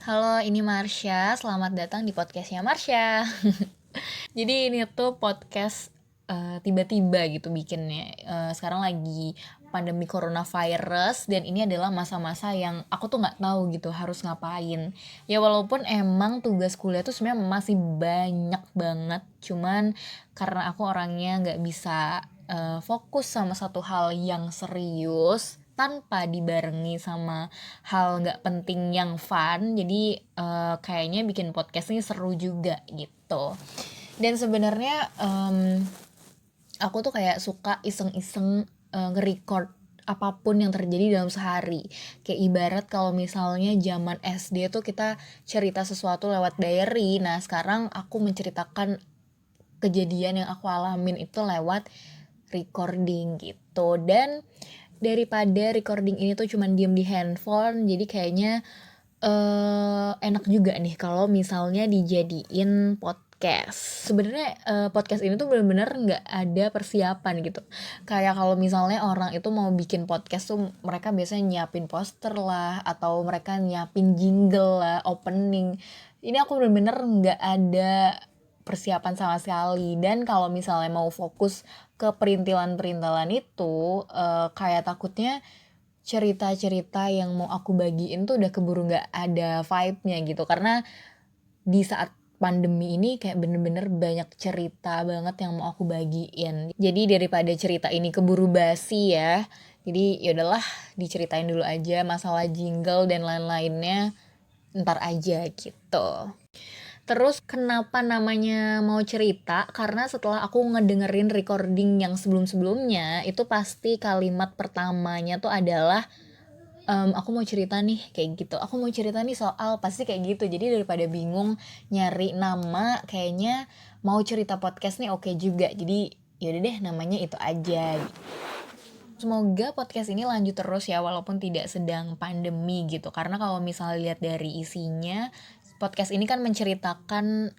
Halo, ini Marsha. Selamat datang di podcastnya Marsha. Jadi ini tuh podcast tiba-tiba gitu bikinnya. Sekarang lagi pandemi coronavirus dan ini adalah masa-masa yang aku tuh nggak tahu gitu harus ngapain. Ya walaupun emang tugas kuliah tuh sebenarnya masih banyak banget, cuman karena aku orangnya nggak bisa fokus sama satu hal yang serius tanpa dibarengi sama hal nggak penting yang fun, jadi kayaknya bikin podcast ini seru juga gitu. Dan sebenarnya aku tuh kayak suka iseng-iseng nge-record apapun yang terjadi dalam sehari. Kayak ibarat kalau misalnya zaman SD tuh kita cerita sesuatu lewat diary. Nah, sekarang aku menceritakan kejadian yang aku alamin itu lewat recording gitu. Dan daripada recording ini tuh cuman diem di handphone, jadi kayaknya enak juga nih kalau misalnya dijadiin podcast. Sebenarnya podcast ini tuh bener-bener nggak ada persiapan gitu. Kayak kalau misalnya orang itu mau bikin podcast tuh mereka biasanya nyiapin poster lah atau mereka nyiapin jingle lah, opening. Ini aku bener-bener nggak ada persiapan sama sekali. Dan kalau misalnya mau fokus ke perintilan-perintilan itu kayak takutnya cerita-cerita yang mau aku bagiin tuh udah keburu nggak ada vibe-nya gitu, karena di saat pandemi ini kayak bener-bener banyak cerita banget yang mau aku bagiin. Jadi daripada cerita ini keburu basi ya, jadi yaudahlah diceritain dulu aja masalah jingle dan lain-lainnya ntar aja gitu. Terus kenapa namanya mau cerita? Karena setelah aku ngedengerin recording yang sebelum-sebelumnya, itu pasti kalimat pertamanya tuh adalah aku mau cerita nih kayak gitu. Aku mau cerita nih soal pasti kayak gitu. Jadi daripada bingung nyari nama, kayaknya mau cerita podcast nih oke juga. Jadi yaudah deh namanya itu aja. Semoga podcast ini lanjut terus ya walaupun tidak sedang pandemi gitu. Karena kalau misalnya lihat dari isinya, podcast ini kan menceritakan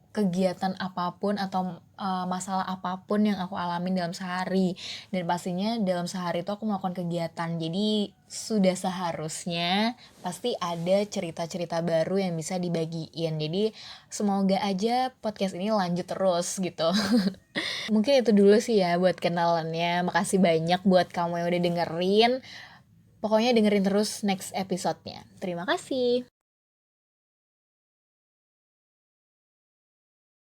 kegiatan apapun atau masalah apapun yang aku alamin dalam sehari, dan pastinya dalam sehari itu aku melakukan kegiatan, jadi sudah seharusnya pasti ada cerita-cerita baru yang bisa dibagiin. Jadi semoga aja podcast ini lanjut terus gitu. Mungkin itu dulu sih ya buat kenalannya. Makasih banyak buat kamu yang udah dengerin. Pokoknya dengerin terus next episode-nya. Terima kasih.